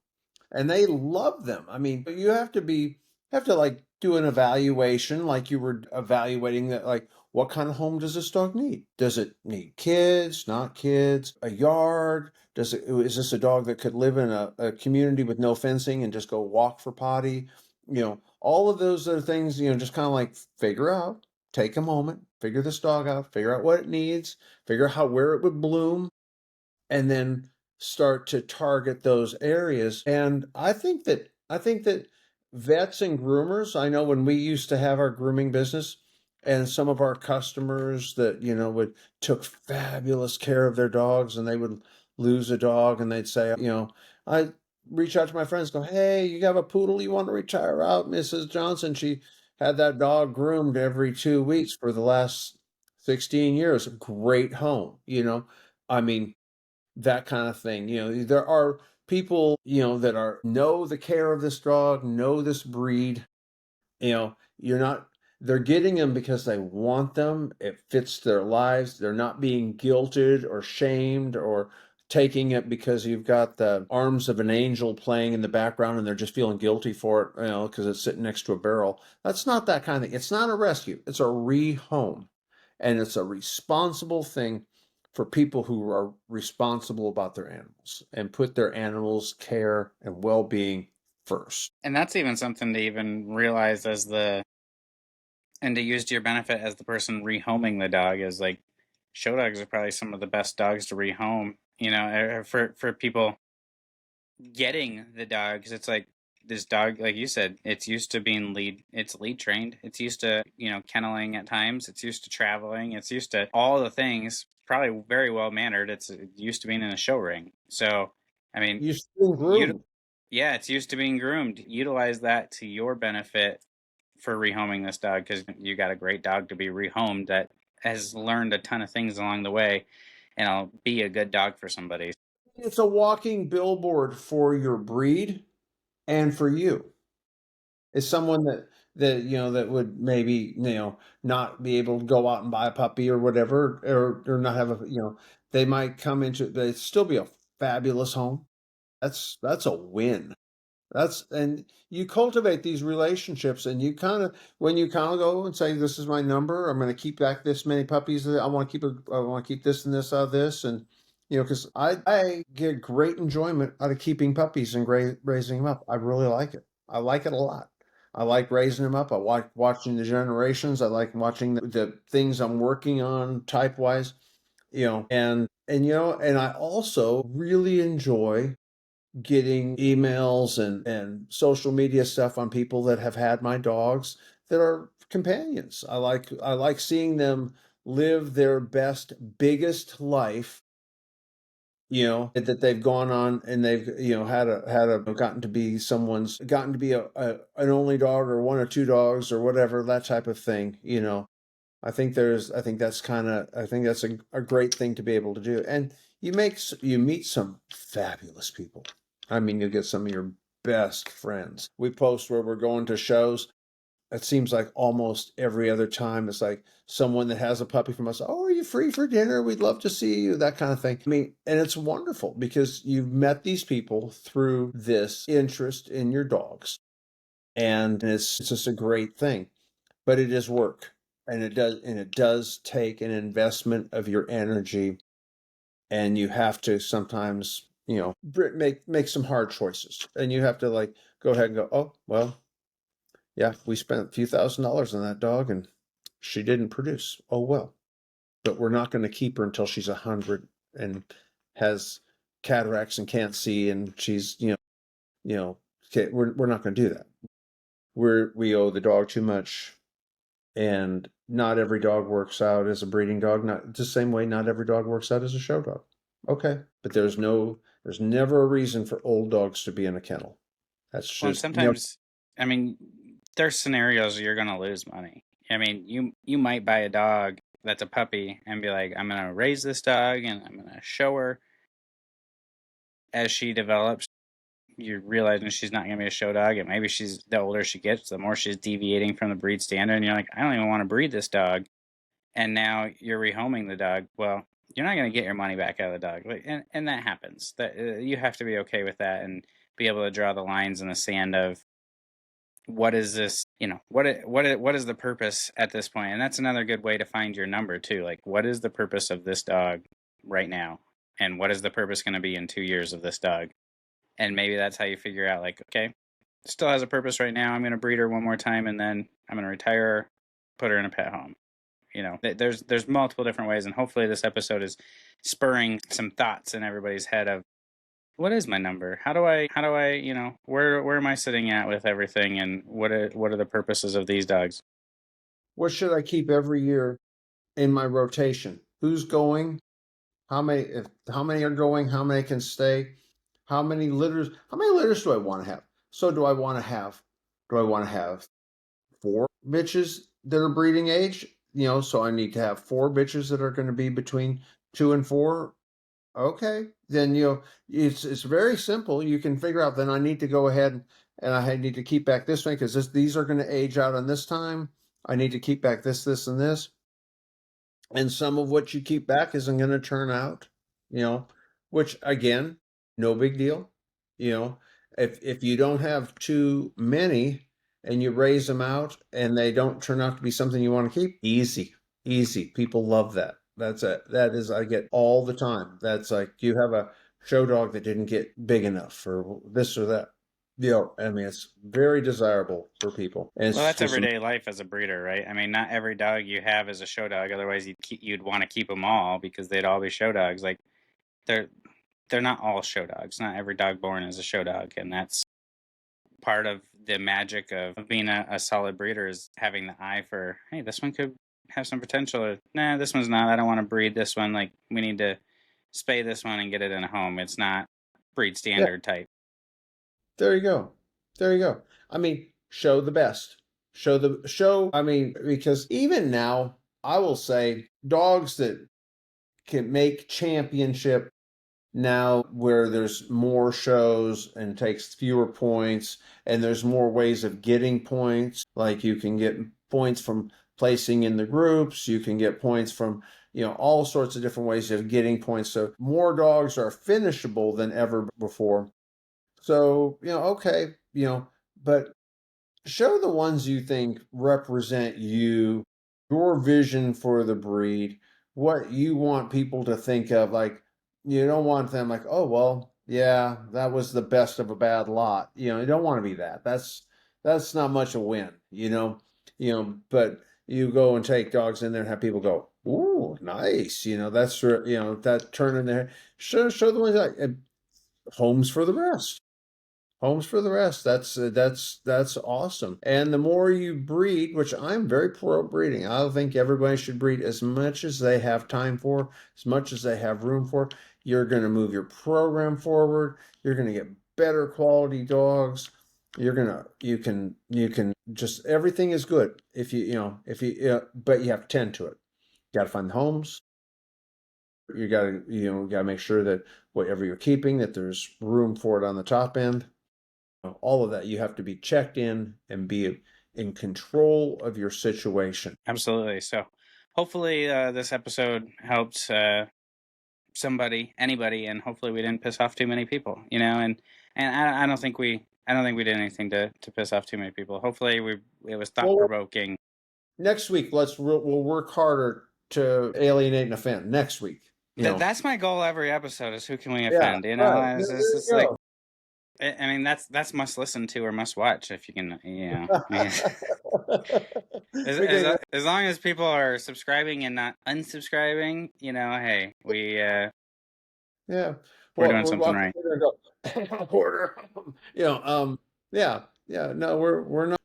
and they love them. I mean, you have to like do an evaluation, like you were evaluating that, like what kind of home does this dog need? Does it need kids, not kids, a yard? Is this a dog that could live in a community with no fencing and just go walk for potty? All of those are things, just kind of like figure out, take a moment, figure this dog out, figure out what it needs, figure out where it would bloom, and then start to target those areas. And I think that vets and groomers, I know when we used to have our grooming business and some of our customers that, would took fabulous care of their dogs and they would lose a dog and they'd say, I reach out to my friends, go, hey, you have a poodle you want to retire out, Mrs. Johnson? She had that dog groomed every 2 weeks for the last 16 years. Great home, I mean, that kind of thing. There are people, that know the care of this dog, know this breed. You're not, they're getting them because they want them. It fits their lives. They're not being guilted or shamed or taking it because you've got the arms of an angel playing in the background and they're just feeling guilty for it, because it's sitting next to a barrel. That's not that kind of thing. It's not a rescue. It's a rehome. And it's a responsible thing for people who are responsible about their animals and put their animals' care and well-being first. And that's even something to even realize and to use to your benefit as the person rehoming the dog is like, show dogs are probably some of the best dogs to rehome, for people getting the dog. Because it's like, this dog, like you said, it's used to being it's lead trained. It's used to, kenneling at times. It's used to traveling. It's used to all the things, probably very well mannered. It's used to being in a show ring. So, I mean, You're still you, groomed. yeah, it's used to being groomed. Utilize that to your benefit for rehoming this dog, because you got a great dog to be rehomed that has learned a ton of things along the way and I'll be a good dog for somebody. It's a walking billboard for your breed and for you. It's someone that would maybe, not be able to go out and buy a puppy or whatever, or not have they might come into, but it'd still be a fabulous home. That's a win. And you cultivate these relationships and when you kind of go and say, this is my number, I'm going to keep back this many puppies. I want to keep this and this out of this. And, because I get great enjoyment out of keeping puppies and raising them up. I really like it. I like it a lot. I like raising them up. I like watching the generations. I like watching the things I'm working on type wise, and I also really enjoy getting emails and social media stuff on people that have had my dogs that are companions. I like seeing them live their best, biggest life, that they've gone on and they've, gotten to be gotten to be an only dog or one or two dogs or whatever, that type of thing. I think that's a great thing to be able to do. And you meet some fabulous people. I mean, you get some of your best friends. We post where we're going to shows. It seems like almost every other time it's like someone that has a puppy from us. Oh, are you free for dinner? We'd love to see you. That kind of thing. I mean, and it's wonderful because you've met these people through this interest in your dogs. And it's just a great thing. But it is work. And it does take an investment of your energy, and you have to sometimes, make some hard choices, and you have to like go ahead and go, oh well, yeah, we spent a few $1,000s on that dog and she didn't produce. Oh well, but we're not going to keep her until she's 100 and has cataracts and can't see, and she's, okay, we're not going to do that. We owe the dog too much. And not every dog works out as a breeding dog. Not the same way not every dog works out as a show dog. Okay. But there's never a reason for old dogs to be in a kennel. That's Well, and just, sometimes, I mean, there's scenarios where you're going to lose money. I mean, you might buy a dog that's a puppy and be like, I'm going to raise this dog and I'm going to show her as she develops. you're realizing she's not going to be a show dog, and maybe the older she gets, the more she's deviating from the breed standard, and you're like, I don't even want to breed this dog, and now you're rehoming the dog. Well, you're not going to get your money back out of the dog, and that happens. That you have to be okay with that and be able to draw the lines in the sand of what is this, what is the purpose at this point. And that's another good way to find your number too. Like, what is the purpose of this dog right now, and what is the purpose going to be in 2 years of this dog? And maybe that's how you figure out, like, okay, still has a purpose right now. I'm going to breed her one more time, and then I'm going to retire her, put her in a pet home. There's multiple different ways, and hopefully this episode is spurring some thoughts in everybody's head of, what is my number? How do I, where am I sitting at with everything, and what are the purposes of these dogs? What should I keep every year in my rotation? Who's going? How many are going? How many can stay? How many litters do I want to have? So do I want to have 4 bitches that are breeding age? So I need to have 4 bitches that are going to be between 2 and 4. Okay, then it's very simple. You can figure out, then I need to go ahead and I need to keep back this way because these are going to age out on this time. I need to keep back this, and this. And some of what you keep back isn't going to turn out, which again, no big deal. If you don't have too many and you raise them out and they don't turn out to be something you want to keep, easy. People love that. I get all the time. That's like, you have a show dog that didn't get big enough or this or that. I mean, it's very desirable for people. And well, that's everyday life as a breeder, right? I mean, not every dog you have is a show dog. Otherwise, you'd want to keep them all because they'd all be show dogs. Like, they're not all show dogs. Not every dog born is a show dog, and that's part of the magic of being a solid breeder, is having the eye for, hey, this one could have some potential, or nah, this one's not. I don't want to breed this one. Like, we need to spay this one and get it in a home. It's not breed standard type. There you go. I mean, show the best. I mean, because even now, I will say dogs that can make championship now, where there's more shows and takes fewer points, and there's more ways of getting points. Like, you can get points from placing in the groups, you can get points from, all sorts of different ways of getting points. So more dogs are finishable than ever before. So, okay, but show the ones you think represent you, your vision for the breed, what you want people to think of. Like, you don't want them like, oh, well, yeah, that was the best of a bad lot. You don't want to be that. That's not much a win, but you go and take dogs in there and have people go, ooh, nice. That's, that turn in there. Show the ones like homes for the rest. That's awesome. And the more you breed, which I'm very pro breeding, I think everybody should breed as much as they have time for, as much as they have room for. You're going to move your program forward. You're going to get better quality dogs. You can just, everything is good but you have to tend to it. You got to find the homes. You got to make sure that whatever you're keeping, that there's room for it on the top end. All of that, you have to be checked in and be in control of your situation. Absolutely. So hopefully this episode helped anybody, and hopefully we didn't piss off too many people, and I don't think we did anything to piss off too many people. Hopefully it was thought-provoking. Next week, we'll work harder to alienate and offend next week. That's my goal every episode, is who can we offend? Right. It's like, I mean, that's must listen to or must watch, if you can, as long as people are subscribing and not unsubscribing, hey, we're doing something right. Hoarder. No,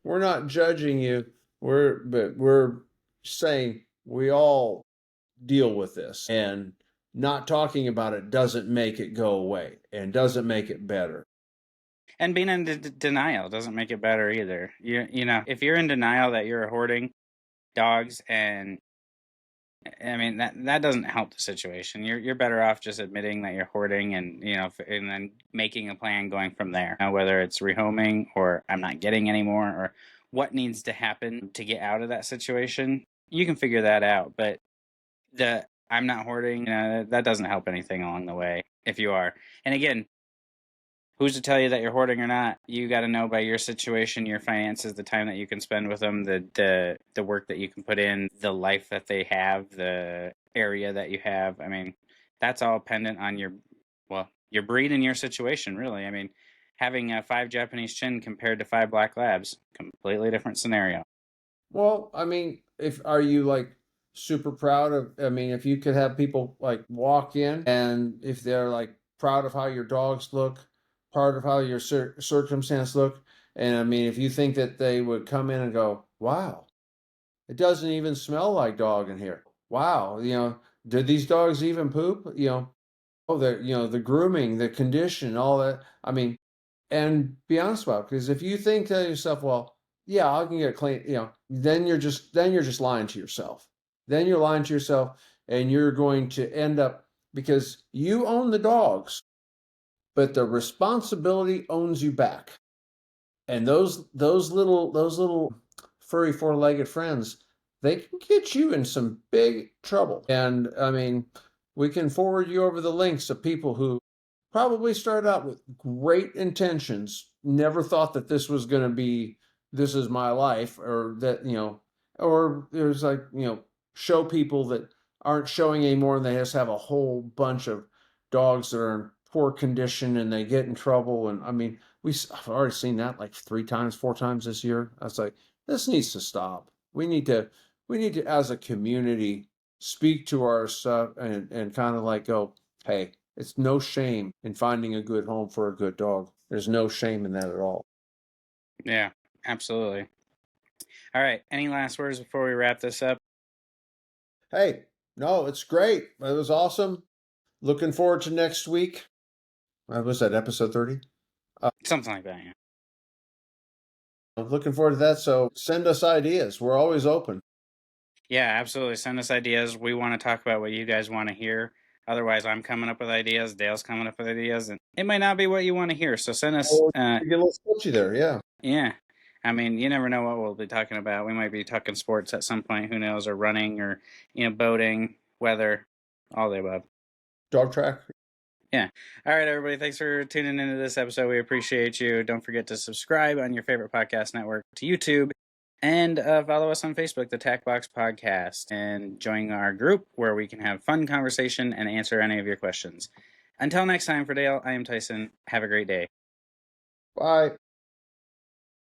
we're not judging you. We're saying we all deal with this, and not talking about it doesn't make it go away and doesn't make it better. And being in denial doesn't make it better either. If you're in denial that you're hoarding dogs and I mean, that doesn't help the situation. You're better off just admitting that you're hoarding, and and then making a plan going from there. Whether it's rehoming, or I'm not getting any more, or what needs to happen to get out of that situation, you can figure that out. But the I'm not hoarding, that doesn't help anything along the way if you are. And again, who's to tell you that you're hoarding or not? You got to know by your situation, your finances, the time that you can spend with them, the work that you can put in, the life that they have, the area that you have. I mean, that's all dependent on your breed and your situation, really. I mean, having a 5 Japanese chin compared to 5 black labs, completely different scenario. Well, I mean, if are you like super proud of, I mean, if you could have people like walk in and if they're like proud of how your dogs look, part of how your circumstance look, and I mean, if you think that they would come in and go, wow, it doesn't even smell like dog in here. Wow, did these dogs even poop? Oh, the grooming, the condition, all that. I mean, and be honest about it, because if you think to yourself, well, yeah, I can get clean, then you're just lying to yourself. Then you're lying to yourself, and you're going to end up because you own the dogs, but the responsibility owns you back. And those little furry four-legged friends, they can get you in some big trouble. And I mean, we can forward you over the links of people who probably started out with great intentions, never thought that this was going to be, this is my life, or that, or there's like, show people that aren't showing anymore and they just have a whole bunch of dogs that are in poor condition and they get in trouble. And I mean, I've already seen that like 3 times, 4 times this year. I was like, this needs to stop. We need to, as a community, speak to our stuff and kind of like go, hey, it's no shame in finding a good home for a good dog. There's no shame in that at all. Yeah, absolutely. All right. Any last words before we wrap this up? Hey, no, it's great. It was awesome. Looking forward to next week. Was that episode 30? Something like that. Yeah. Looking forward to that. So send us ideas. We're always open. Yeah, absolutely. Send us ideas. We want to talk about what you guys want to hear. Otherwise, I'm coming up with ideas. Dale's coming up with ideas, and it might not be what you want to hear. So send us. Oh, you get a little sketchy there. Yeah. Yeah. I mean, you never know what we'll be talking about. We might be talking sports at some point. Who knows? Or running, or boating, weather, all the above. Dog track. Yeah. All right, everybody. Thanks for tuning into this episode. We appreciate you. Don't forget to subscribe on your favorite podcast network, to YouTube, and follow us on Facebook, the TACBox Podcast, and join our group where we can have fun conversation and answer any of your questions. Until next time, for Dale, I am Tyson. Have a great day. Bye.